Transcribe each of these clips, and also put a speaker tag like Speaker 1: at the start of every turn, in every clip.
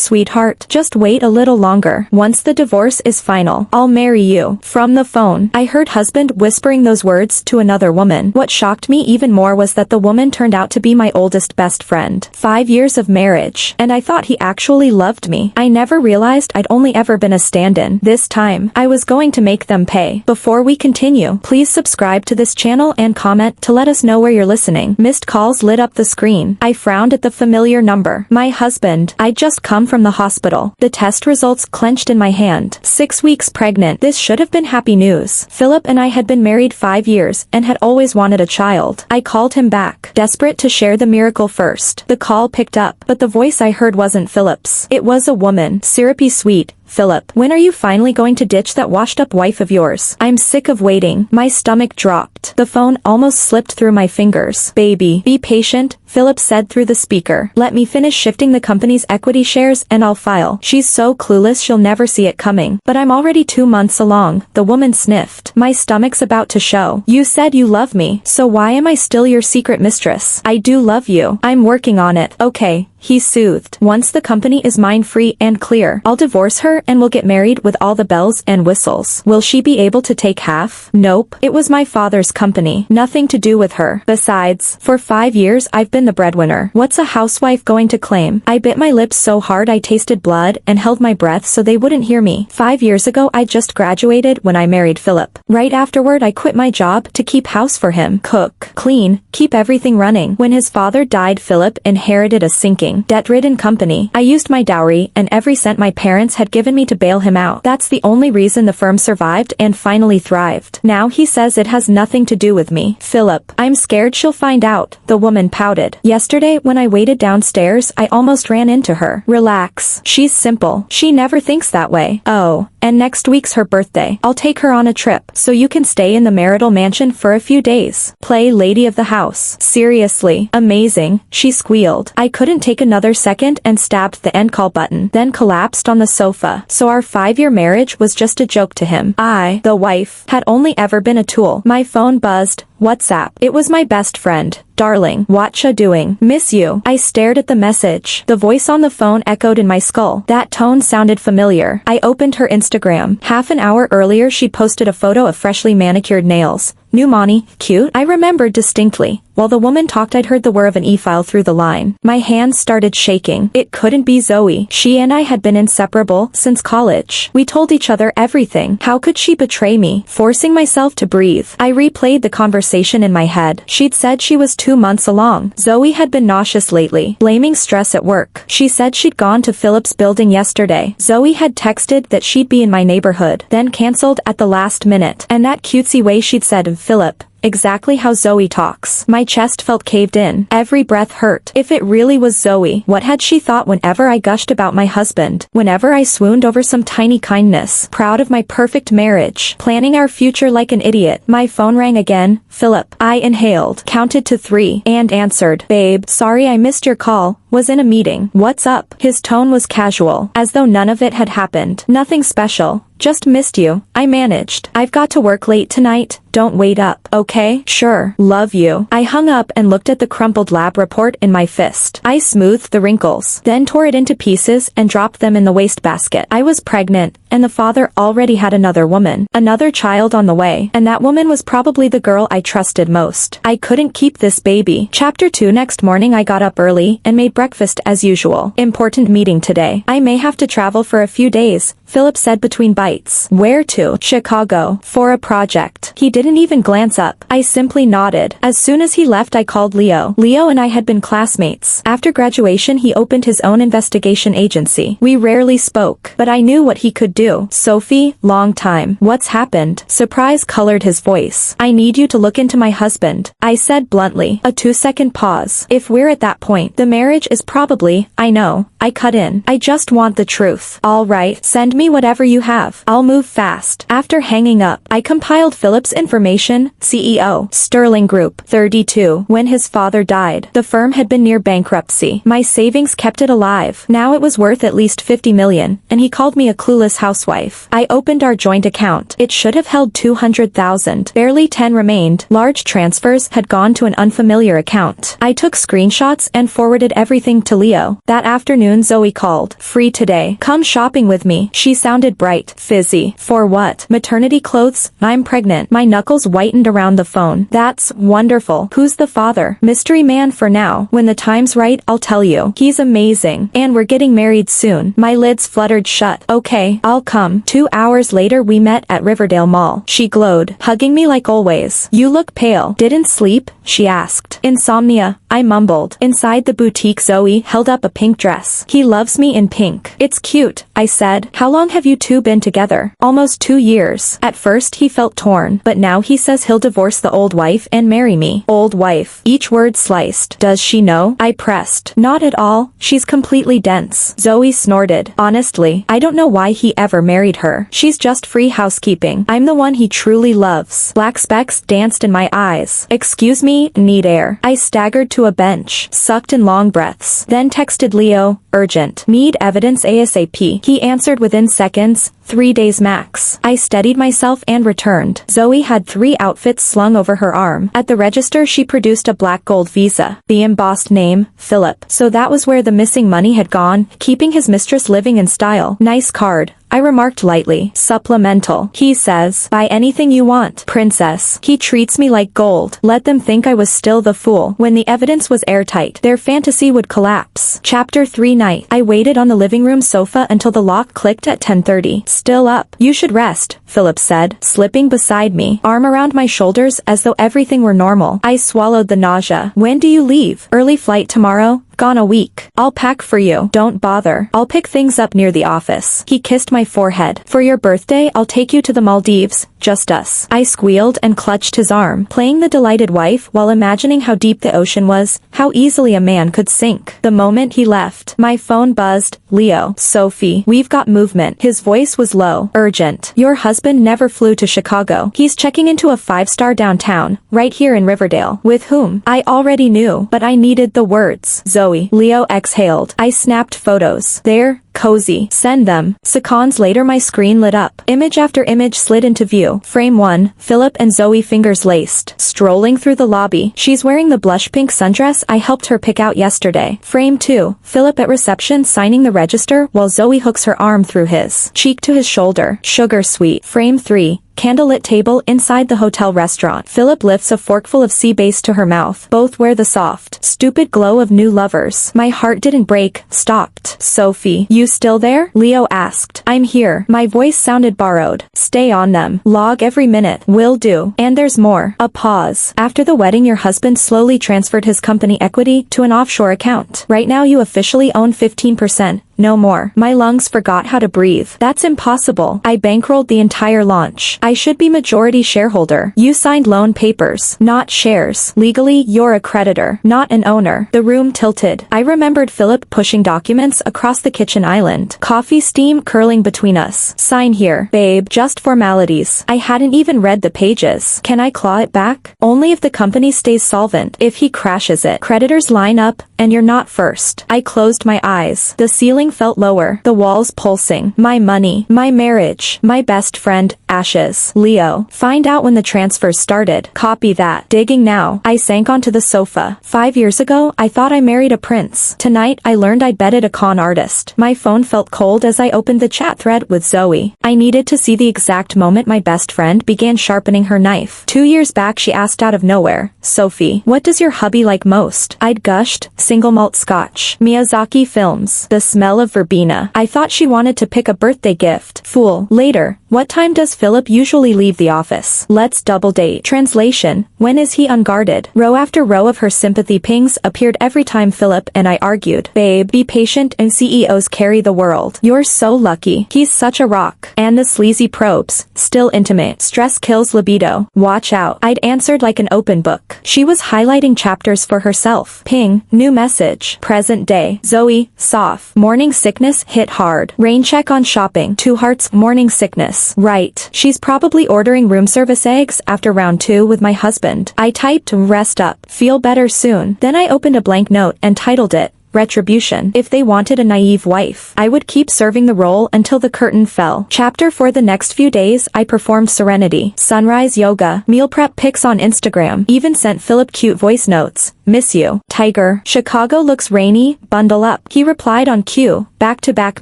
Speaker 1: sweetheart. Just wait a little longer. Once the divorce is final, I'll marry you. From the phone, I heard husband whispering those words to another woman. What shocked me even more was that the woman turned out to be my oldest best friend. 5 years of marriage, and I thought he actually loved me. I never realized I'd only ever been a stand-in. This time, I was going to make them pay. Before we continue, please subscribe to this channel and comment to let us know where you're listening. Missed calls lit up the screen. I frowned at the familiar number. My husband. I'd just come from the hospital. The test results clenched in my hand. 6 weeks pregnant. This should have been happy news. Philip and I had been married 5 years and had always wanted a child. I called him back, desperate to share the miracle first. The call picked up, but the voice I heard wasn't Philip's. It was a woman. Syrupy sweet. Philip, when are you finally going to ditch that washed-up wife of yours? I'm sick of waiting. My stomach dropped. The phone almost slipped through my fingers. Baby, be patient, Philip said through the speaker. Let me finish shifting the company's equity shares and I'll file. She's so clueless she'll never see it coming. But I'm already 2 months along, the woman sniffed. My stomach's about to show. You said you love me, so why am I still your secret mistress? I do love you. I'm working on it. Okay. He soothed. Once the company is mine free and clear, I'll divorce her and we'll get married with all the bells and whistles. Will she be able to take half? Nope. It was my father's company. Nothing to do with her. Besides, for 5 years I've been the breadwinner. What's a housewife going to claim? I bit my lips so hard I tasted blood and held my breath so they wouldn't hear me. 5 years ago I just graduated when I married Philip. Right afterward I quit my job to keep house for him. Cook, clean, keep everything running. When his father died, Philip inherited a sinking, debt-ridden company. I used my dowry and every cent my parents had given me to bail him out. That's the only reason the firm survived and finally thrived. Now he says it has nothing to do with me. Philip, I'm scared she'll find out, the woman pouted. Yesterday when I waited downstairs I almost ran into her. Relax. She's simple. She never thinks that way. Oh, and next week's her birthday. I'll take her on a trip, so you can stay in the marital mansion for a few days. Play lady of the house. Seriously. Amazing, she squealed. I couldn't take another second and stabbed the end call button, then collapsed on the sofa. So our 5-year marriage was just a joke to him. I, the wife, had only ever been a tool. My phone buzzed. WhatsApp. It was my best friend. Darling, whatcha doing? Miss you. I stared at the message. The voice on the phone echoed in my skull. That tone sounded familiar. I opened her Instagram. Half an hour earlier she posted a photo of freshly manicured nails. New money, cute. I remembered distinctly. While the woman talked I'd heard the whir of an e-file through the line. My hands started shaking. It couldn't be Zoe. She and I had been inseparable since college. We told each other everything. How could she betray me? Forcing myself to breathe, I replayed the conversation in my head. She'd said she was 2 months along. Zoe had been nauseous lately, blaming stress at work. She said she'd gone to Philip's building yesterday. Zoe had texted that she'd be in my neighborhood, then canceled at the last minute. And that cutesy way she'd said of Philip. Exactly how Zoe talks. My chest felt caved in. Every breath hurt. If it really was Zoe, what had she thought whenever I gushed about my husband? Whenever I swooned over some tiny kindness? Proud of my perfect marriage. Planning our future like an idiot. My phone rang again. Philip. I inhaled. Counted to 3. And answered. Babe, sorry I missed your call. Was in a meeting. What's up? His tone was casual, as though none of it had happened. Nothing special. Just missed you. I managed. I've got to work late tonight. Don't wait up. Okay? Sure. Love you. I hung up and looked at the crumpled lab report in my fist. I smoothed the wrinkles, then tore it into pieces and dropped them in the wastebasket. I was pregnant, and the father already had another woman. Another child on the way, and that woman was probably the girl I trusted most. I couldn't keep this baby. Chapter 2. Next morning I got up early and made breakfast as usual. Important meeting today. I may have to travel for a few days, Philip said between bites. Where to? Chicago. For a project. He didn't even glance up. I simply nodded. As soon as he left I called Leo. Leo and I had been classmates. After graduation he opened his own investigation agency. We rarely spoke, but I knew what he could do. Sophie, long time. What's happened? Surprise colored his voice. I need you to look into my husband, I said bluntly. A 2-second pause. If we're at that point, the marriage is probably, I know. I cut in. I just want the truth. All right, send me whatever you have. I'll move fast. After hanging up, I compiled Philip's information, CEO, Sterling Group, 32. When his father died, the firm had been near bankruptcy. My savings kept it alive. Now it was worth at least 50 million, and he called me a clueless housewife. I opened our joint account. It should have held 200,000. Barely 10 remained. Large transfers had gone to an unfamiliar account. I took screenshots and forwarded everything to Leo. That afternoon Zoe called. Free today. Come shopping with me. She sounded bright. Fizzy. For what? Maternity clothes? I'm pregnant. My knuckles whitened around the phone. That's wonderful. Who's the father? Mystery man for now. When the time's right, I'll tell you. He's amazing. And we're getting married soon. My lids fluttered shut. Okay, I'll come. 2 hours later we met at Riverdale Mall. She glowed, hugging me like always. You look pale. Didn't sleep? She asked. Insomnia, I mumbled. Inside the boutique Zoe held up a pink dress. He loves me in pink. It's cute, I said. How long have you two been together? Almost 2 years. At first he felt torn, but now he says he'll divorce the old wife and marry me. Old wife. Each word sliced. Does she know? I pressed. Not at all. She's completely dense. Zoe snorted. Honestly, I don't know why he ever married her. She's just free housekeeping. I'm the one he truly loves. Black specks danced in my eyes. Excuse me, need air. I staggered to a bench, sucked in long breaths, then texted Leo, urgent. Need evidence ASAP. He answered within seconds. 3 days max. I steadied myself and returned. Zoe had 3 outfits slung over her arm. At the register she produced a black gold visa. The embossed name, Philip. So that was where the missing money had gone, keeping his mistress living in style. Nice card, I remarked lightly. Supplemental. He says, buy anything you want, princess. He treats me like gold. Let them think I was still the fool. When the evidence was airtight, their fantasy would collapse. Chapter 3 Night. I waited on the living room sofa until the lock clicked at 10:30. Still up. You should rest, Philip said, slipping beside me, arm around my shoulders as though everything were normal. I swallowed the nausea. When do you leave? Early flight tomorrow? Gone a week. I'll pack for you. Don't bother. I'll pick things up near the office. He kissed my forehead. For your birthday, I'll take you to the Maldives. Just us. I squealed and clutched his arm, playing the delighted wife while imagining how deep the ocean was, how easily a man could sink. The moment he left, my phone buzzed. Leo. Sophie. We've got movement. His voice was low. Urgent. Your husband never flew to Chicago. He's checking into a 5-star downtown, right here in Riverdale. With whom? I already knew, but I needed the words. Zoe. Leo exhaled. I snapped photos. There. Cozy. Send them. Seconds later my screen lit up. Image after image slid into view. Frame 1. Philip and Zoe fingers laced. Strolling through the lobby. She's wearing the blush pink sundress I helped her pick out yesterday. Frame 2. Philip at reception signing the register while Zoe hooks her arm through his. Cheek to his shoulder. Sugar sweet. Frame 3. Candlelit table inside the hotel restaurant. Philip lifts a forkful of sea bass to her mouth. Both wear the soft, stupid glow of new lovers. My heart didn't break, stopped. Sophie, you still there? Leo asked. I'm here. My voice sounded borrowed. Stay on them. Log every minute. Will do. And there's more. A pause. After the wedding your husband slowly transferred his company equity to an offshore account. Right now you officially own 15%. No more. My lungs forgot how to breathe. That's impossible. I bankrolled the entire launch. I should be majority shareholder. You signed loan papers, not shares. Legally, you're a creditor, not an owner. The room tilted. I remembered Philip pushing documents across the kitchen island. Coffee steam curling between us. Sign here. Babe, just formalities. I hadn't even read the pages. Can I claw it back? Only if the company stays solvent. If he crashes it. Creditors line up, and you're not first. I closed my eyes. The ceiling felt lower, the walls pulsing. My money, my marriage, my best friend, ashes. Leo. Find out when the transfers started. Copy that. Digging now. I sank onto the sofa. 5 years ago, I thought I married a prince. Tonight, I learned I'd betted a con artist. My phone felt cold as I opened the chat thread with Zoe. I needed to see the exact moment my best friend began sharpening her knife. 2 years back she asked out of nowhere, Sophie, what does your hubby like most? I'd gushed, single malt scotch. Miyazaki films. The smell of verbena. I thought she wanted to pick a birthday gift. Fool. Later. What time does Philip usually leave the office? Let's double date. Translation. When is he unguarded? Row after row of her sympathy pings appeared every time Philip and I argued. Babe, be patient and CEOs carry the world. You're so lucky. He's such a rock. And the sleazy probes. Still intimate. Stress kills libido. Watch out. I'd answered like an open book. She was highlighting chapters for herself. Ping. New message. Present day. Zoe. Soph. Morning Morning sickness hit hard. Rain check on shopping. 2 hearts. Morning sickness. Right. She's probably ordering room service eggs after round 2 with my husband. I typed rest up. Feel better soon. Then I opened a blank note and titled it Retribution. If they wanted a naive wife, I would keep serving the role until the curtain fell. Chapter. For the next few days, I performed serenity, sunrise yoga, meal prep pics on Instagram, even sent Philip cute voice notes. Miss you, Tiger. Chicago looks rainy, bundle up. He replied on cue, back-to-back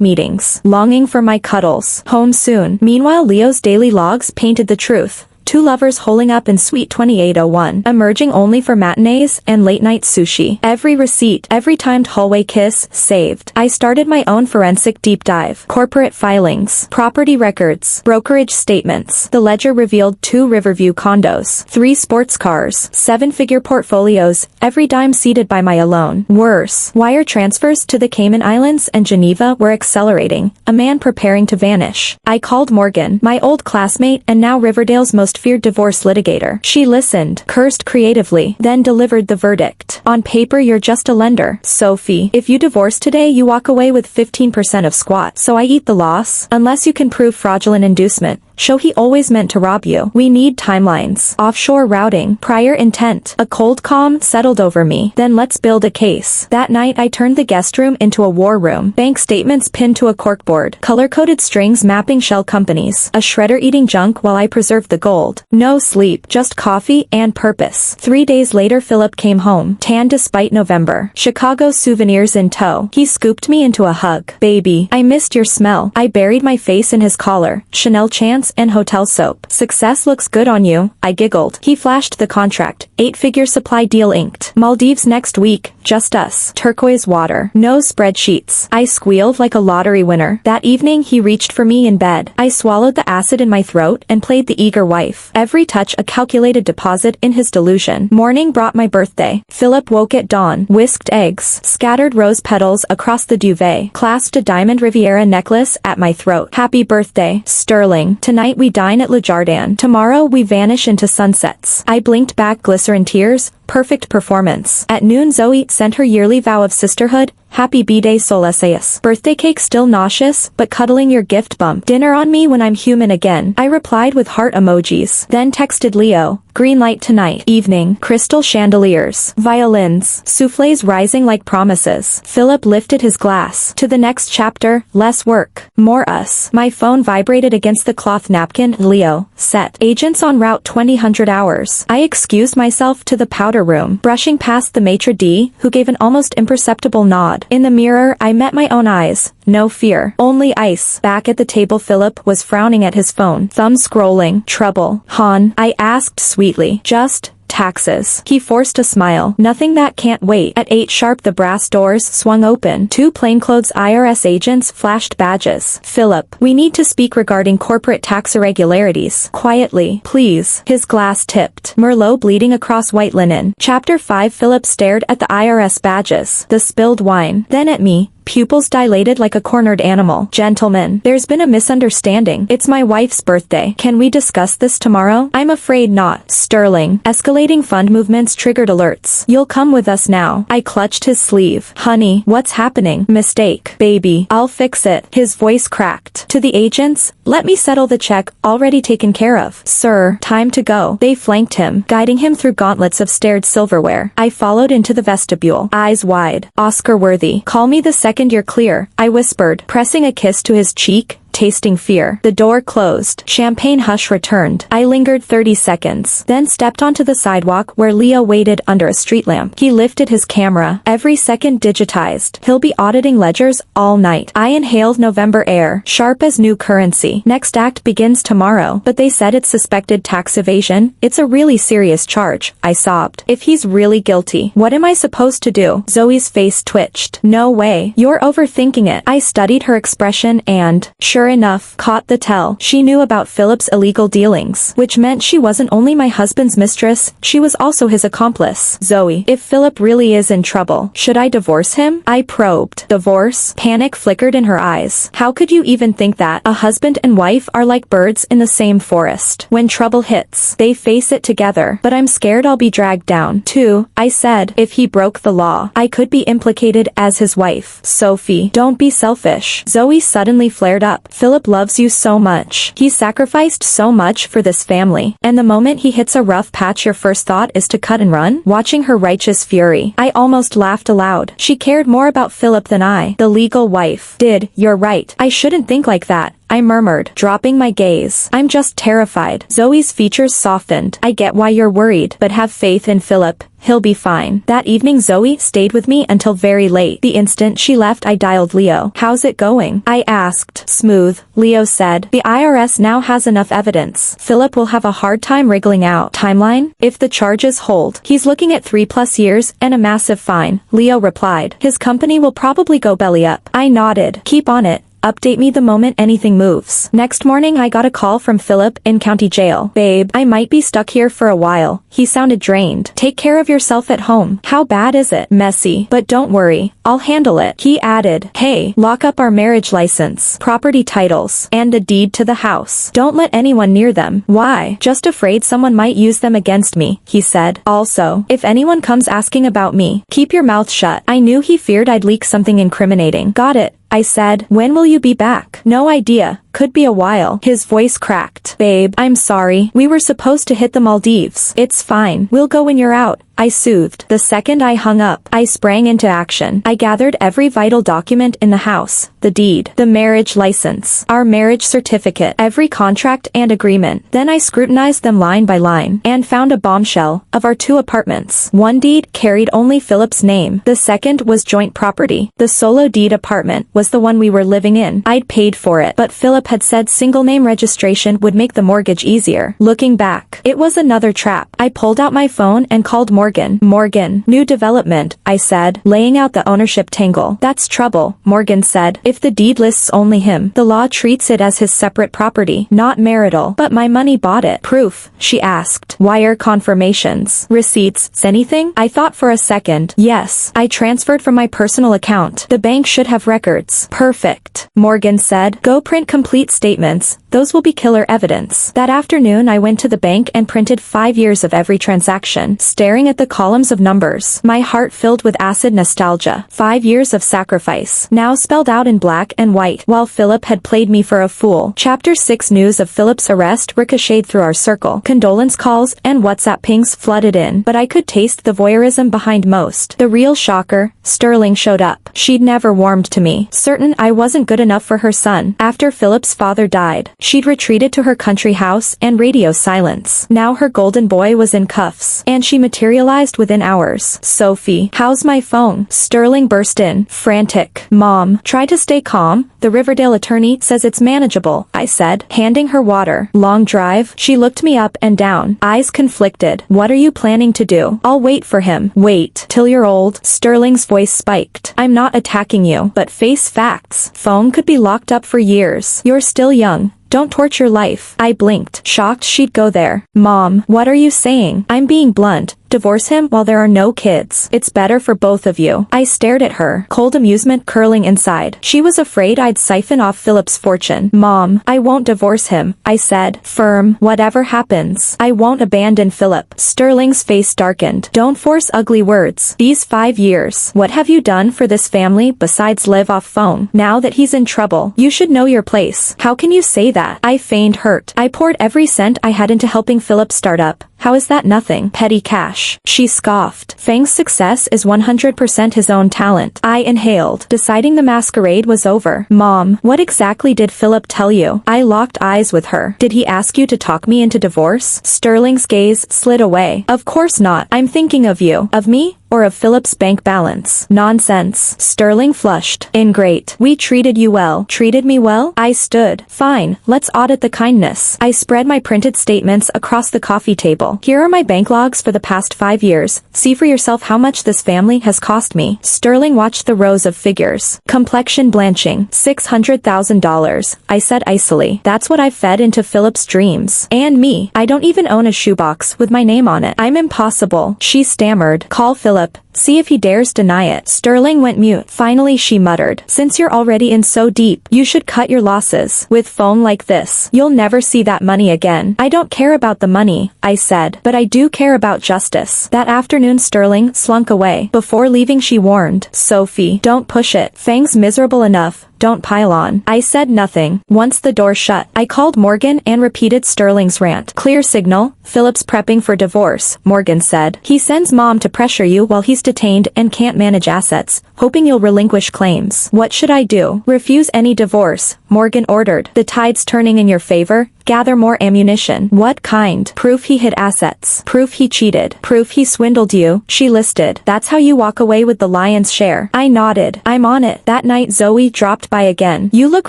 Speaker 1: meetings. Longing for my cuddles. Home soon. Meanwhile, Leo's daily logs painted the truth. 2 lovers holing up in Suite 2801, emerging only for matinees and late-night sushi. Every receipt, every timed hallway kiss, saved. I started my own forensic deep dive. Corporate filings, property records, brokerage statements. The ledger revealed 2 Riverview condos, 3 sports cars, 7-figure portfolios, every dime seeded by my alone. Worse, wire transfers to the Cayman Islands and Geneva were accelerating, a man preparing to vanish. I called Morgan, my old classmate and now Riverdale's most feared divorce litigator. She listened, cursed creatively, then delivered the verdict. On paper you're just a lender, Sophie. If you divorce today you walk away with 15% of squat. So I eat the loss, unless you can prove fraudulent inducement. Show he always meant to rob you. We need timelines. Offshore routing. Prior intent. A cold calm settled over me. Then let's build a case. That night I turned the guest room into a war room. Bank statements pinned to a corkboard. Color-coded strings mapping shell companies. A shredder eating junk while I preserved the gold. No sleep. Just coffee and purpose. 3 days later Philip came home. Tan despite November. Chicago souvenirs in tow. He scooped me into a hug. Baby, I missed your smell. I buried my face in his collar. Chanel chance and hotel soap. Success looks good on you, I giggled. He flashed the contract. 8-figure supply deal inked. Maldives next week, just us. Turquoise water. No spreadsheets. I squealed like a lottery winner. That evening he reached for me in bed. I swallowed the acid in my throat and played the eager wife. Every touch a calculated deposit in his delusion. Morning brought my birthday. Philip woke at dawn. Whisked eggs. Scattered rose petals across the duvet. Clasped a diamond Riviera necklace at my throat. Happy birthday, Sterling. Tonight we dine at Le Jardin. Tomorrow we vanish into sunsets. I blinked back glycerin tears. Perfect performance. At noon Zoe sent her yearly vow of sisterhood. Happy B-Day Soleseus. Birthday cake still nauseous, but cuddling your gift bump. Dinner on me when I'm human again. I replied with heart emojis. Then texted Leo. Green light tonight. Evening. Crystal chandeliers. Violins. Soufflés rising like promises. Philip lifted his glass. To the next chapter, less work. More us. My phone vibrated against the cloth napkin. Leo. Set. Agents en route 2000 hours. I excused myself to the powder room, brushing past the maitre d', who gave an almost imperceptible nod. In the mirror, I met my own eyes. No fear. Only ice. Back at the table Philip was frowning at his phone, thumb scrolling. Trouble. Han, I asked sweetly. Just taxes. He forced a smile. Nothing that can't wait. At 8 sharp the brass doors swung open. 2 plainclothes IRS agents flashed badges. Philip, we need to speak regarding corporate tax irregularities. Quietly, please. His glass tipped. Merlot bleeding across white linen. Chapter 5. Philip stared at the IRS badges, the spilled wine, then at me. Pupils dilated like a cornered animal. Gentlemen, there's been a misunderstanding. It's my wife's birthday. Can we discuss this tomorrow? I'm afraid not. Sterling. Escalating fund movements triggered alerts. You'll come with us now. I clutched his sleeve. Honey, what's happening? Mistake. Baby, I'll fix it. His voice cracked. To the agents, let me settle the check, already taken care of. Sir, time to go. They flanked him, guiding him through gauntlets of starred silverware. I followed into the vestibule, eyes wide. Oscar-worthy. Call me the second you're clear, I whispered, pressing a kiss to his cheek. Tasting fear. The door closed. Champagne hush returned. I lingered 30 seconds, then stepped onto the sidewalk where Leo waited under a street lamp. He lifted his camera, every second digitized. He'll be auditing ledgers all night. I inhaled November air, sharp as new currency. Next act begins tomorrow, but they said it's suspected tax evasion. It's a really serious charge, I sobbed. If he's really guilty, what am I supposed to do? Zoe's face twitched. No way. You're overthinking it. I studied her expression and, sure Sure enough, caught the tell. She knew about Philip's illegal dealings, which meant she wasn't only my husband's mistress, she was also his accomplice. Zoe, if Philip really is in trouble, should I divorce him? I probed. Divorce? Panic flickered in her eyes. How could you even think that? A husband and wife are like birds in the same forest. When trouble hits, they face it together. But I'm scared I'll be dragged down, too, I said. If he broke the law, I could be implicated as his wife. Sophie, don't be selfish. Zoe suddenly flared up. Philip loves you so much. He sacrificed so much for this family. And the moment he hits a rough patch, your first thought is to cut and run? Watching her righteous fury, I almost laughed aloud. She cared more about Philip than I, the legal wife, did. You're right. I shouldn't think like that, I murmured, dropping my gaze. I'm just terrified. Zoe's features softened. I get why you're worried, but have faith in Philip. He'll be fine. That evening Zoe stayed with me until very late. The instant she left I dialed Leo. How's it going? I asked. Smooth, Leo said. The IRS now has enough evidence. Philip will have a hard time wriggling out. Timeline? If the charges hold, he's looking at 3+ years and a massive fine, Leo replied. His company will probably go belly up. I nodded. Keep on it. Update me the moment anything moves. Next morning I got a call from Philip in county jail. Babe, I might be stuck here for a while. He sounded drained. Take care of yourself at home. How bad is it? Messy. But don't worry. I'll handle it. He added, hey, lock up our marriage license, property titles, and a deed to the house. Don't let anyone near them. Why? Just afraid someone might use them against me, he said. Also, if anyone comes asking about me, keep your mouth shut. I knew he feared I'd leak something incriminating. Got it, I said. When will you be back? No idea. Could be a while. His voice cracked. Babe, I'm sorry. We were supposed to hit the Maldives. It's fine. We'll go when you're out, I soothed. The second I hung up, I sprang into action. I gathered every vital document in the house, the deed, the marriage license, our marriage certificate, every contract and agreement. Then I scrutinized them line by line, and found a bombshell of our 2 apartments. One deed carried only Philip's name. The second was joint property. The solo deed apartment was the one we were living in. I'd paid for it, but Philip had said single name registration would make the mortgage easier. Looking back, it was another trap. I pulled out my phone and called Morgan. Morgan, new development, I said, laying out the ownership tangle. That's trouble, Morgan said. If the deed lists only him, the law treats it as his separate property, not marital. But my money bought it. Proof? She asked. Wire confirmations, receipts, anything? I thought for a second. Yes, I transferred from my personal account. The bank should have records. Perfect, Morgan said. Go print complete statements. Those will be killer evidence. That afternoon I went to the bank and printed 5 years of every transaction, staring at the columns of numbers. My heart filled with acid nostalgia. 5 years of sacrifice, now spelled out in black and white, while Philip had played me for a fool. Chapter 6. News of Philip's arrest ricocheted through our circle. Condolence calls and WhatsApp pings flooded in, but I could taste the voyeurism behind most. The real shocker, Sterling showed up. She'd never warmed to me, certain I wasn't good enough for her son. After Philip's father died, she'd retreated to her country house and radio silence. Now her golden boy was in cuffs, and she materialized within hours. Sophie, how's my phone? Sterling burst in, frantic. Mom, try to stay calm. The Riverdale attorney says it's manageable, I said, handing her water. Long drive? She looked me up and down, eyes conflicted. What are you planning to do? I'll wait for him. Wait till you're old. Sterling's voice spiked. I'm not attacking you, but face facts. Phone could be locked up for years. You're still young. Don't torture life. I blinked, shocked she'd go there. Mom, what are you saying? I'm being blunt. Divorce him while there are no kids. It's better for both of you. I stared at her, cold amusement curling inside. She was afraid I'd siphon off Philip's fortune. Mom, I won't divorce him, I said, firm. Whatever happens, I won't abandon Philip. Sterling's face darkened. Don't force ugly words. These 5 years, what have you done for this family besides live off phone? Now that he's in trouble, you should know your place. How can you say that? I feigned hurt. I poured every cent I had into helping Philip start up. How is that nothing? Petty cash. She scoffed. Fang's success is 100% his own talent. I inhaled, deciding the masquerade was over. Mom, what exactly did Philip tell you? I locked eyes with her. Did he ask you to talk me into divorce? Sterling's gaze slid away. Of course not. I'm thinking of you. Of me? or of Philip's bank balance. Nonsense. Sterling flushed. Ingrate. We treated you well. Treated me well? I stood. Fine, let's audit the kindness. I spread my printed statements across the coffee table. Here are my bank logs for the past 5 years. See for yourself how much this family has cost me. Sterling watched the rows of figures. Complexion blanching. $600,000. I said icily. That's what I've fed into Philip's dreams. And me. I don't even own a shoebox with my name on it. I'm impossible. She stammered. Call Philip. See if he dares deny it. Sterling went mute. Finally she muttered. Since you're already in so deep, you should cut your losses. With phone like this, you'll never see that money again. I don't care about the money, I said, but I do care about justice. That afternoon Sterling slunk away. Before leaving she warned, Sophie, don't push it. Fang's miserable enough. Don't pile on. I said nothing. Once the door shut, I called Morgan and repeated Sterling's rant. Clear signal. Philip's prepping for divorce, Morgan said. He sends mom to pressure you while he's detained and can't manage assets, hoping you'll relinquish claims. What should I do? Refuse any divorce, Morgan ordered. The tide's turning in your favor. Gather more ammunition. What kind? Proof he hid assets. Proof he cheated. Proof he swindled you. She listed. That's how you walk away with the lion's share. I nodded. I'm on it. That night Zoe dropped by again. You look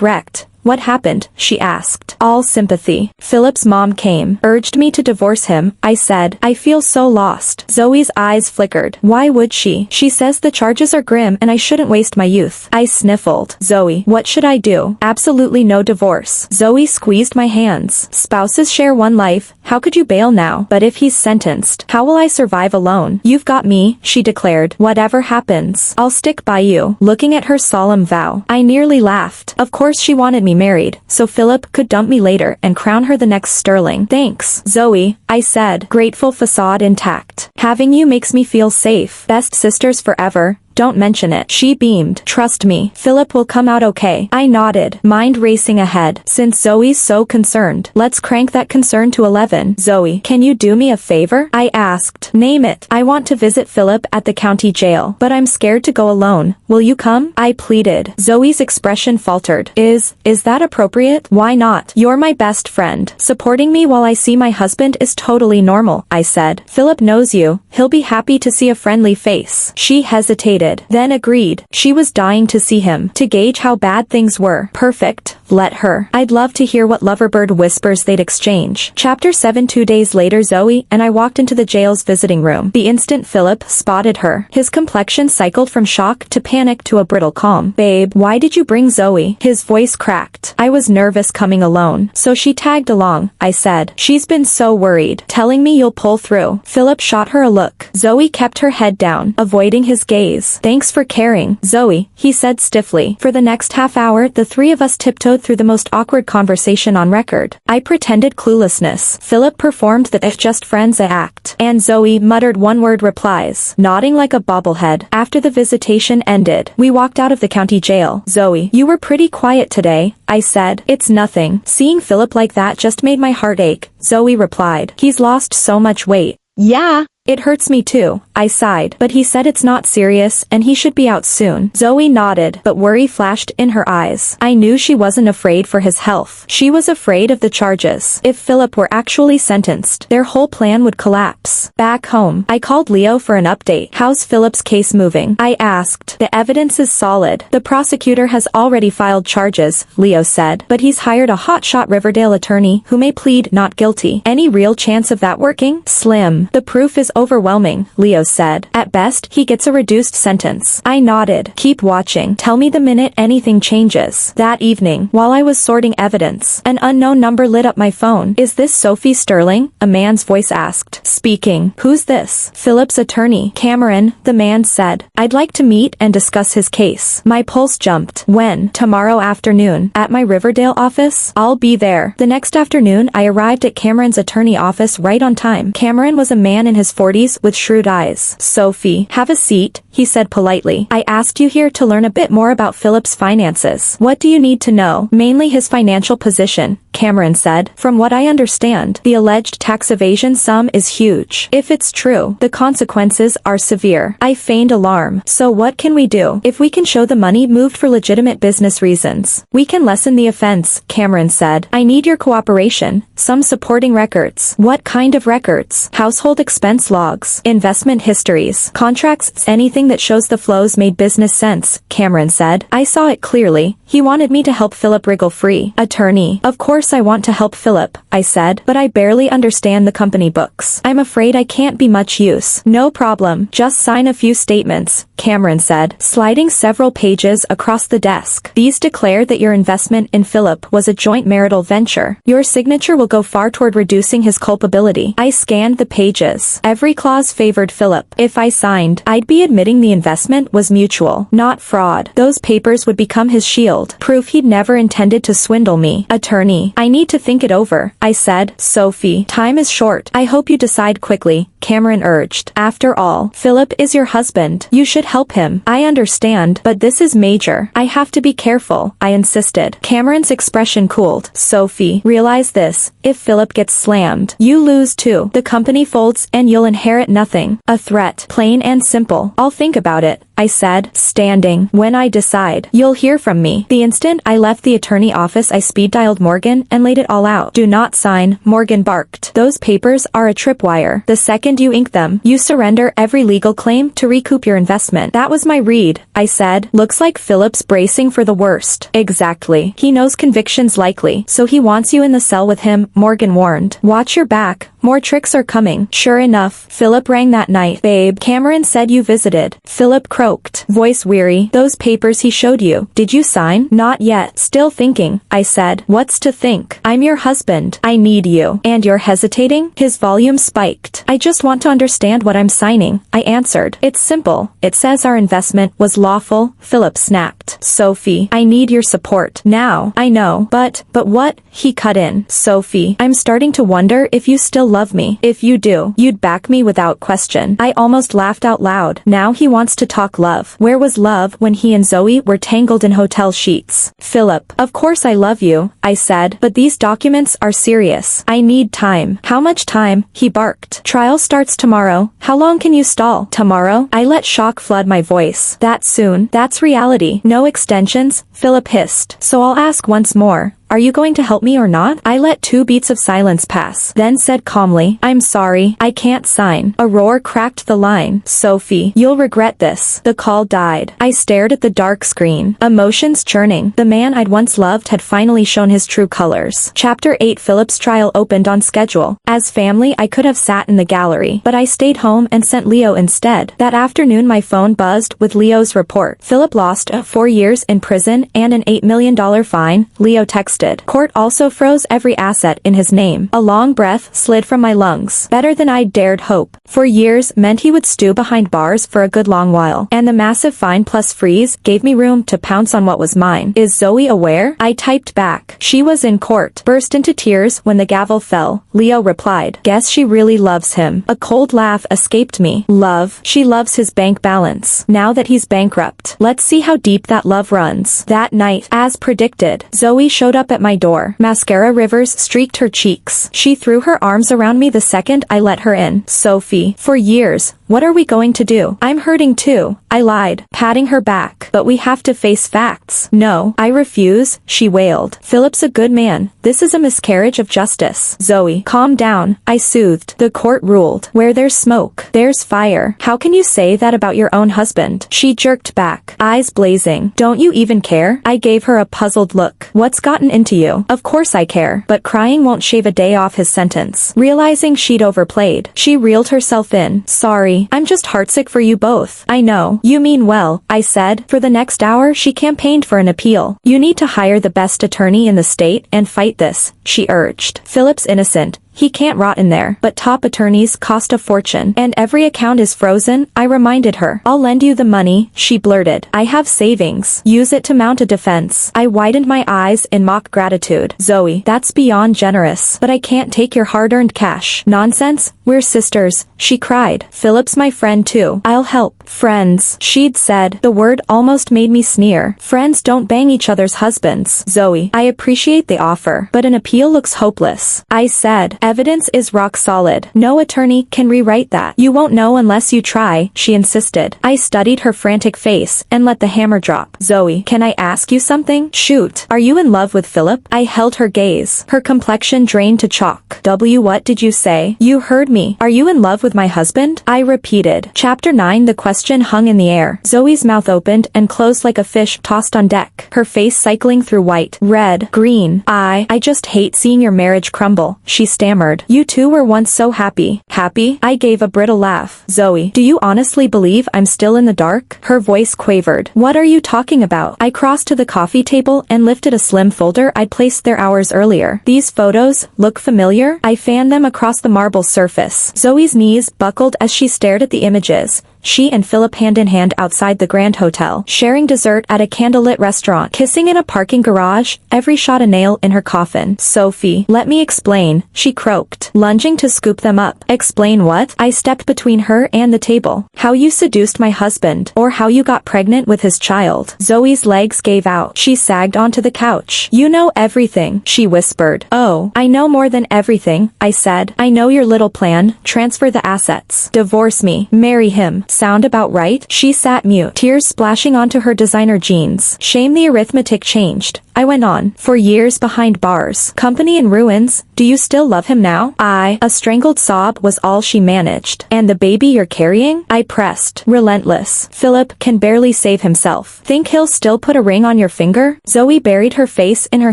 Speaker 1: wrecked. What happened? She asked. All sympathy. Philip's mom came. Urged me to divorce him. I said, I feel so lost. Zoe's eyes flickered. Why would she? She says the charges are grim and I shouldn't waste my youth. I sniffled. Zoe, what should I do? Absolutely no divorce. Zoe squeezed my hands. Spouses share one life. How could you bail now? But if he's sentenced, how will I survive alone? You've got me, she declared. Whatever happens, I'll stick by you. Looking at her solemn vow, I nearly laughed. Of course she wanted me married, so Philip could dump me later and crown her the next Sterling. Thanks, Zoe, I said, grateful facade intact. Having you makes me feel safe. Best sisters forever. Don't mention it. She beamed. Trust me, Philip will come out okay. I nodded, mind racing ahead. Since Zoe's so concerned, let's crank that concern to 11. Zoe, can you do me a favor? I asked. Name it. I want to visit Philip at the county jail, but I'm scared to go alone. Will you come? I pleaded. Zoe's expression faltered. Is that appropriate? Why not? You're my best friend. Supporting me while I see my husband is totally normal, I said. Philip knows you. He'll be happy to see a friendly face. She hesitated. Then agreed. She was dying to see him, to gauge how bad things were. Perfect. Let her. I'd love to hear what loverbird whispers they'd exchange. Chapter 7. 2 days later Zoe and I walked into the jail's visiting room. The instant Philip spotted her, his complexion cycled from shock to panic to a brittle calm. Babe, why did you bring Zoe? His voice cracked. I was nervous coming alone, so she tagged along, I said. She's been so worried, telling me you'll pull through. Philip shot her a look. Zoe kept her head down, avoiding his gaze. Thanks for caring, Zoe, he said stiffly. For the next half hour the three of us tiptoed through the most awkward conversation on record. I pretended cluelessness. Philip performed the "if just friends" act, and Zoe muttered one-word replies, nodding like a bobblehead. After the visitation ended, we walked out of the county jail. Zoe, you were pretty quiet today, I said. It's nothing. Seeing Philip like that just made my heart ache, Zoe replied. He's lost so much weight. Yeah. It hurts me too, I sighed, but he said it's not serious and he should be out soon. Zoe nodded, but worry flashed in her eyes. I knew she wasn't afraid for his health. She was afraid of the charges. If Philip were actually sentenced, their whole plan would collapse. Back home, I called Leo for an update. How's Philip's case moving? I asked. The evidence is solid. The prosecutor has already filed charges, Leo said, but he's hired a hotshot Riverdale attorney who may plead not guilty. Any real chance of that working? Slim. The proof is overwhelming, Leo said. At best, he gets a reduced sentence. I nodded. Keep watching. Tell me the minute anything changes. That evening, while I was sorting evidence, an unknown number lit up my phone. Is this Sophie Sterling? A man's voice asked. Speaking. Who's this? Philip's attorney. Cameron, the man said. I'd like to meet and discuss his case. My pulse jumped. When? Tomorrow afternoon. At my Riverdale office? I'll be there. The next afternoon, I arrived at Cameron's attorney office right on time. Cameron was a man in his 40s with shrewd eyes. Sophie, have a seat, he said politely. I asked you here to learn a bit more about Philip's finances. What do you need to know? Mainly his financial position, Cameron said. From what I understand, the alleged tax evasion sum is huge. If it's true, the consequences are severe. I feigned alarm. So what can we do? If we can show the money moved for legitimate business reasons, we can lessen the offense, Cameron said. I need your cooperation. Some supporting records. What kind of records? Household expense logs, investment histories, contracts, anything that shows the flows made business sense, Cameron said. I saw it clearly. He wanted me to help Philip wriggle free. Attorney. Of course I want to help Philip, I said, but I barely understand the company books. I'm afraid I can't be much use. No problem. Just sign a few statements, Cameron said, sliding several pages across the desk. These declare that your investment in Philip was a joint marital venture. Your signature will go far toward reducing his culpability. I scanned the pages. Every clause favored Philip. If I signed, I'd be admitting the investment was mutual, not fraud. Those papers would become his shield. Proof he'd never intended to swindle me. Attorney. I need to think it over, I said. Sophie. Time is short. I hope you decide quickly, Cameron urged. After all, Philip is your husband. You should help him. I understand, but this is major. I have to be careful, I insisted. Cameron's expression cooled. Sophie. Realize this. If Philip gets slammed, you lose too. The company folds and you'll inherit nothing. A threat. Plain and simple. I'll think about it, I said, standing. When I decide, you'll hear from me. The instant I left the attorney office, I speed-dialed Morgan and laid it all out. Do not sign, Morgan barked. Those papers are a tripwire. The second you ink them, you surrender every legal claim to recoup your investment. That was my read, I said. Looks like Philip's bracing for the worst. Exactly. He knows conviction's likely, so he wants you in the cell with him, Morgan warned. Watch your back. More tricks are coming. Sure enough, Philip rang that night. Babe, Cameron said you visited. Philip croaked, voice weary. Those papers he showed you, did you sign? Not yet. Still thinking, I said. What's to think? I'm your husband. I need you. And you're hesitating? His volume spiked. I just want to understand what I'm signing, I answered. It's simple. It says our investment was lawful, Philip snapped. Sophie, I need your support. Now, I know. But what? He cut in. Sophie, I'm starting to wonder if you still love me. If you do, you'd back me without question. I almost laughed out loud. Now he wants to talk love. Where was love when he and Zoe were tangled in hotel sheets? Philip, of course I love you, I said, but these documents are serious. I need time. How much time? He barked. Trial starts tomorrow. How long can you stall? Tomorrow? I let shock flood my voice. That soon? That's reality. No extensions, Philip hissed. So I'll ask once more. Are you going to help me or not? I let 2 beats of silence pass, then said calmly, I'm sorry, I can't sign. A roar cracked the line. Sophie, you'll regret this. The call died. I stared at the dark screen, emotions churning. The man I'd once loved had finally shown his true colors. Chapter 8. Philip's trial opened on schedule. As family, I could have sat in the gallery, but I stayed home and sent Leo instead. That afternoon my phone buzzed with Leo's report. Philip lost 4 years in prison and an $8 million fine, Leo texted. Court also froze every asset in his name. A long breath slid from my lungs. Better than I'd dared hope. 4 years meant he would stew behind bars for a good long while. And the massive fine plus freeze gave me room to pounce on what was mine. Is Zoe aware? I typed back. She was in court. Burst into tears when the gavel fell. Leo replied. Guess she really loves him. A cold laugh escaped me. Love. She loves his bank balance. Now that he's bankrupt. Let's see how deep that love runs. That night, as predicted, Zoe showed up at my door. Mascara rivers streaked her cheeks. She threw her arms around me the second I let her in. Sophie, for years, what are we going to do? I'm hurting too, I lied, patting her back. But we have to face facts. No, I refuse, she wailed. Philip's a good man. This is a miscarriage of justice. Zoe, calm down, I soothed. The court ruled. Where there's smoke, there's fire. How can you say that about your own husband? She jerked back, eyes blazing. Don't you even care? I gave her a puzzled look. What's gotten into you? Of course I care, but crying won't shave a day off his sentence. Realizing she'd overplayed, she reeled herself in. Sorry, I'm just heartsick for you both. I know. You mean well, I said. For the next hour she campaigned for an appeal. You need to hire the best attorney in the state and fight this, she urged. Philip's innocent. He can't rot in there. But top attorneys cost a fortune. And every account is frozen, I reminded her. I'll lend you the money, she blurted. I have savings. Use it to mount a defense. I widened my eyes in mock gratitude. Zoe, that's beyond generous. But I can't take your hard-earned cash. Nonsense, we're sisters, she cried. Philip's my friend too. I'll help. Friends, she'd said. The word almost made me sneer. Friends don't bang each other's husbands. Zoe, I appreciate the offer, but an appeal looks hopeless. I said, evidence is rock solid. No attorney can rewrite that. You won't know unless you try, she insisted. I studied her frantic face and let the hammer drop. Zoe, can I ask you something? Shoot. Are you in love with Philip? I held her gaze. Her complexion drained to chalk. What did you say? You heard me. Are you in love with my husband? I repeated. Chapter 9. The question hung in the air. Zoe's mouth opened and closed like a fish tossed on deck, her face cycling through white, red, green. I just hate seeing your marriage crumble, she stammered. You two were once so happy. Happy? I gave a brittle laugh. Zoe, do you honestly believe I'm still in the dark? Her voice quavered. What are you talking about? I crossed to the coffee table and lifted a slim folder I'd placed there hours earlier. These photos look familiar? I fanned them across the marble surface. Zoe's knees buckled as she stared at the images. She and Philip hand in hand outside the Grand Hotel, sharing dessert at a candlelit restaurant, kissing in a parking garage, every shot a nail in her coffin. Sophie, let me explain, she croaked, lunging to scoop them up. Explain what? I stepped between her and the table. How you seduced my husband, or how you got pregnant with his child. Zoe's legs gave out. She sagged onto the couch. You know everything, she whispered. Oh, I know more than everything, I said. I know your little plan, transfer the assets. Divorce me, marry him. Sound about right? She sat mute, tears splashing onto her designer jeans. Shame the arithmetic changed. I went on. For years behind bars. Company in ruins. Do you still love him now? A strangled sob was all she managed. And the baby you're carrying? I pressed. Relentless. Philip can barely save himself. Think he'll still put a ring on your finger? Zoe buried her face in her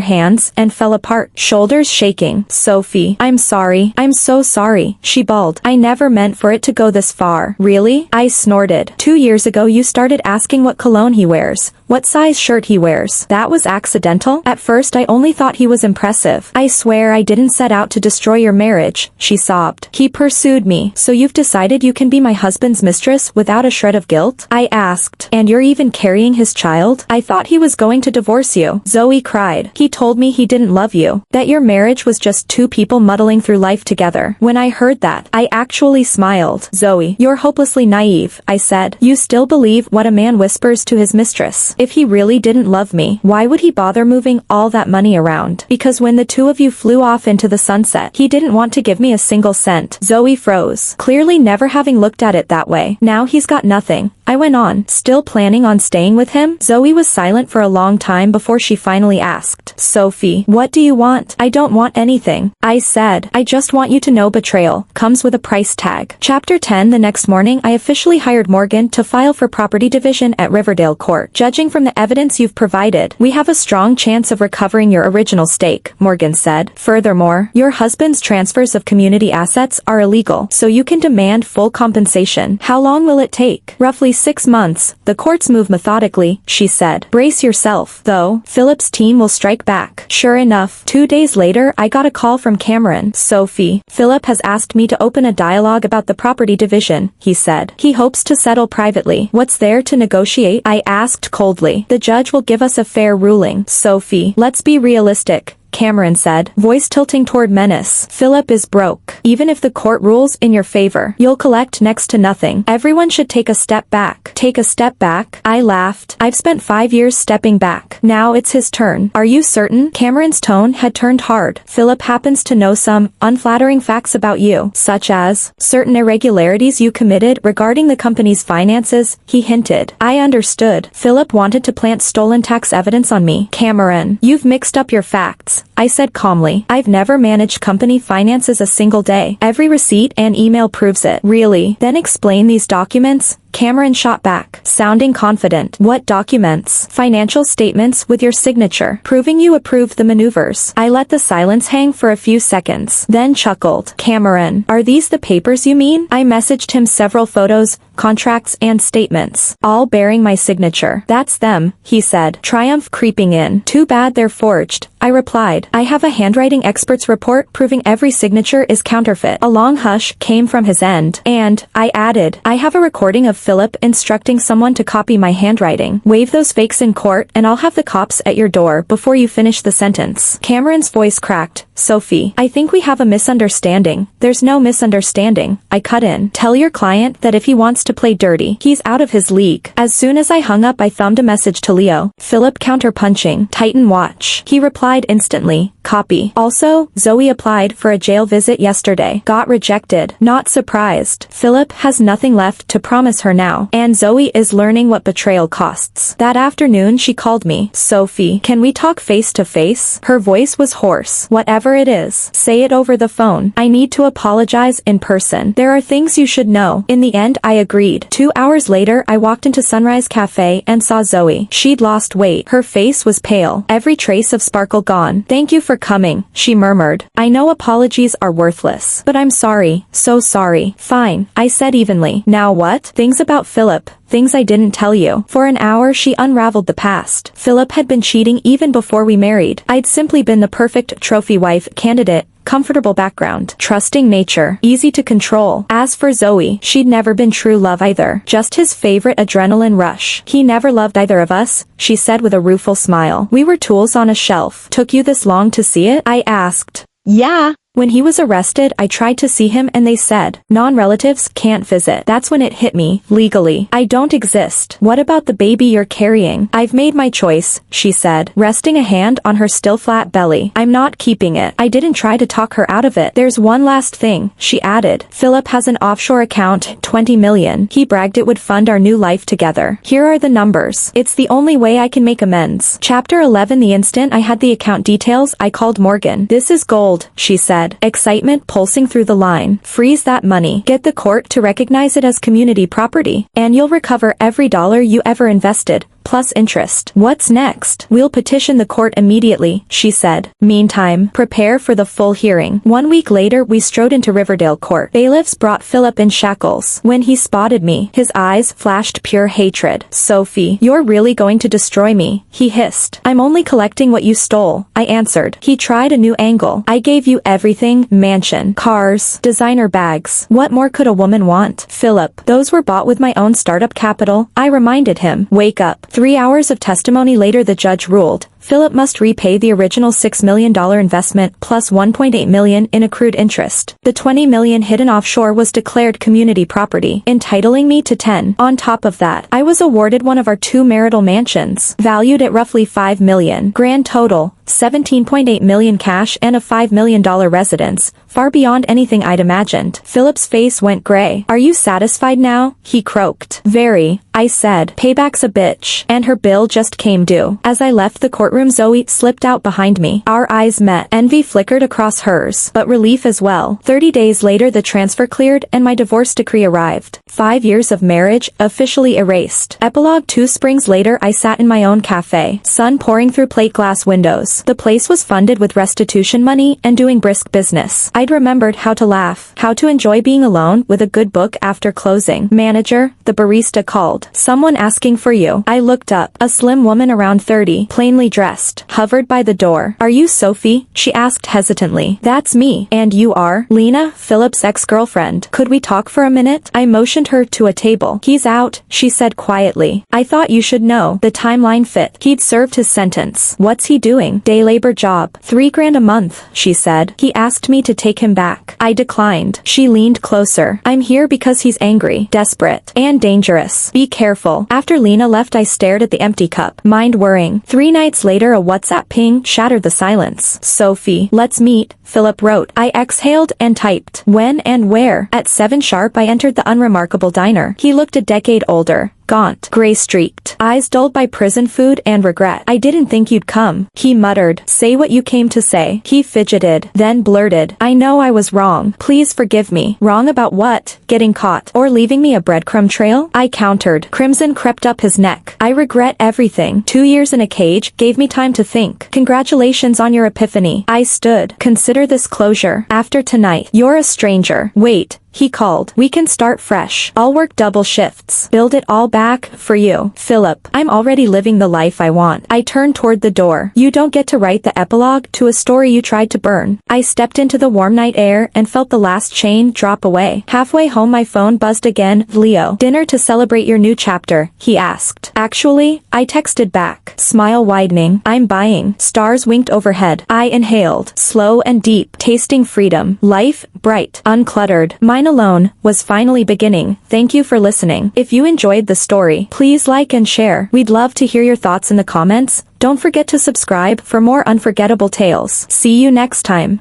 Speaker 1: hands and fell apart, shoulders shaking. Sophie, I'm sorry. I'm so sorry, she bawled. I never meant for it to go this far. Really? I snorted. 2 years ago you started asking what cologne he wears, what size shirt he wears. That was accidental? At first I only thought he was impressive. I swear I didn't set out to destroy your marriage, she sobbed. He pursued me. So you've decided you can be my husband's mistress without a shred of guilt? I asked. And you're even carrying his child? I thought he was going to divorce you. Zoe cried. He told me he didn't love you. That your marriage was just two people muddling through life together. When I heard that, I actually smiled. Zoe, you're hopelessly naive, I said. You still believe what a man whispers to his mistress. If he really didn't love me, why would he bother moving all that money around? Because when the two of you flew off into the sunset, he didn't want to give me a single cent. Zoe froze, clearly never having looked at it that way. Now he's got nothing. I went on. Still planning on staying with him? Zoe was silent for a long time before she finally asked. Sophie, what do you want? I don't want anything. I said, I just want you to know betrayal comes with a price tag. Chapter 10. The next morning I officially hired Morgan to file for property division at Riverdale Court. Judging from the evidence you've provided, we have a strong chance of recovering your original stake, Morgan said. Furthermore, your husband's transfers of community assets are illegal, so you can demand full compensation. How long will it take? Roughly 6 months. The courts move methodically, she said. Brace yourself, though. Philip's team will strike back. Sure enough, 2 days later I got a call from Cameron. Sophie, Philip has asked me to open a dialogue about the property division, he said. He hopes to settle privately. What's there to negotiate? I asked coldly. The judge will give us a fair ruling. Sophie, let's be realistic, Cameron said, voice tilting toward menace. Philip is broke. Even if the court rules in your favor, you'll collect next to nothing. Everyone should take a step back. Take a step back? I laughed. I've spent 5 years stepping back. Now it's his turn. Are you certain? Cameron's tone had turned hard. Philip happens to know some unflattering facts about you, such as certain irregularities you committed regarding the company's finances, he hinted. I understood. Philip wanted to plant stolen tax evidence on me. Cameron, you've mixed up your facts, I said calmly. I've never managed company finances a single day. Every receipt and email proves it. Really? Then explain these documents, Cameron shot back, sounding confident. What documents? Financial statements with your signature, proving you approved the maneuvers. I let the silence hang for a few seconds, then chuckled. Cameron, are these the papers you mean? I messaged him several photos, contracts and statements, all bearing my signature. That's them, he said, triumph creeping in. Too bad they're forged, I replied. I have a handwriting expert's report proving every signature is counterfeit. A long hush came from his end, and, I added, I have a recording of Philip instructing someone to copy my handwriting. Wave those fakes in court and I'll have the cops at your door before you finish the sentence. Cameron's voice cracked. Sophie, I think we have a misunderstanding. There's no misunderstanding, I cut in. Tell your client that if he wants to play dirty, he's out of his league. As soon as I hung up, I thumbed a message to Leo. Philip counter-punching. Titan watch. He replied instantly. Copy. Also, Zoe applied for a jail visit yesterday. Got rejected. Not surprised. Philip has nothing left to promise her now. And Zoe is learning what betrayal costs. That afternoon she called me. Sophie, can we talk face to face? Her voice was hoarse. Whatever it is, say it over the phone. I need to apologize in person. There are things you should know. In the end, I agreed. 2 hours later, I walked into Sunrise Cafe and saw Zoe. She'd lost weight. Her face was pale. Every trace of sparkle gone. Thank you for coming, she murmured. I know apologies are worthless, but I'm sorry. So sorry. Fine, I said evenly. Now what? Things about Philip. Things I didn't tell you. For an hour she unraveled the past. Philip had been cheating even before we married. I'd simply been the perfect trophy wife candidate. Comfortable background, trusting nature, easy to control. As for Zoe, she'd never been true love either. Just his favorite adrenaline rush. He never loved either of us, she said with a rueful smile. We were tools on a shelf. Took you this long to see it? I asked. Yeah. When he was arrested, I tried to see him and they said, non-relatives can't visit. That's when it hit me, legally. I don't exist. What about the baby you're carrying? I've made my choice, she said, resting a hand on her still flat belly. I'm not keeping it. I didn't try to talk her out of it. There's one last thing, she added. Philip has an offshore account, 20 million. He bragged it would fund our new life together. Here are the numbers. It's the only way I can make amends. Chapter 11. The instant I had the account details, I called Morgan. This is gold, she said. Excitement pulsing through the line. Freeze that money. Get the court to recognize it as community property, and you'll recover every dollar you ever invested, plus interest. What's next? We'll petition the court immediately, she said. Meantime, prepare for the full hearing. 1 week later, we strode into Riverdale Court. Bailiffs brought Philip in shackles. When he spotted me, his eyes flashed pure hatred. Sophie, you're really going to destroy me, he hissed. I'm only collecting what you stole, I answered. He tried a new angle. I gave you everything, mansion, cars, designer bags. What more could a woman want? Philip, those were bought with my own startup capital, I reminded him. Wake up. 3 hours of testimony later, the judge ruled. Philip must repay the original $6 million investment plus $1.8 million in accrued interest. The $20 million hidden offshore was declared community property, entitling me to 10. On top of that, I was awarded one of our 2 marital mansions, valued at roughly $5 million. Grand total, $17.8 million cash and a $5 million residence, far beyond anything I'd imagined. Philip's face went gray. Are you satisfied now? He croaked. Very, I said. Payback's a bitch. And her bill just came due. As I left the courtroom, Zoe slipped out behind me. Our eyes met. Envy flickered across hers, but relief as well. 30 days later, the transfer cleared and my divorce decree arrived. 5 years of marriage officially erased. Epilogue. 2 springs later, I sat in my own cafe, sun pouring through plate glass windows. The place was funded with restitution money and doing brisk business. I'd remembered how to laugh, how to enjoy being alone with a good book after closing. Manager, the barista called. Someone asking for you. I looked up. A slim woman around 30, plainly dressed, hovered by the door. Are you Sophie? She asked hesitantly. That's me. And you are? Lena, Philip's ex-girlfriend. Could we talk for a minute? I motioned her to a table. He's out, she said quietly. I thought you should know. The timeline fit. He'd served his sentence. What's he doing? Day labor job. $3,000 a month, she said. He asked me to take him back. I declined. She leaned closer. I'm here because he's angry, desperate, and dangerous. Be careful. After Lena left, I stared at the empty cup, mind worrying. 3 nights later, a WhatsApp ping shattered the silence. Sophie, let's meet, Philip wrote. I exhaled and typed. When and where? At 7 sharp, I entered the unremarkable diner. He looked a decade older, gaunt, gray-streaked, eyes dulled by prison food and regret. I didn't think you'd come, he muttered. Say what you came to say. He fidgeted, then blurted. I know I was wrong. Please forgive me. Wrong about what? Getting caught? Or leaving me a breadcrumb trail? I countered. Crimson crept up his neck. I regret everything. 2 years in a cage gave me time to think. Congratulations on your epiphany. I stood. Consider this closure. After tonight, you're a stranger. Wait. He called. We can start fresh. I'll work double shifts. Build it all back, for you. Philip, I'm already living the life I want. I turned toward the door. You don't get to write the epilogue to a story you tried to burn. I stepped into the warm night air and felt the last chain drop away. Halfway home my phone buzzed again. Leo, dinner to celebrate your new chapter, he asked. Actually, I texted back. Smile widening. I'm buying. Stars winked overhead. I inhaled. Slow and deep. Tasting freedom. Life, bright. Uncluttered. Mine alone, was finally beginning. Thank you for listening. If you enjoyed the story, please like and share. We'd love to hear your thoughts in the comments. Don't forget to subscribe for more unforgettable tales. See you next time.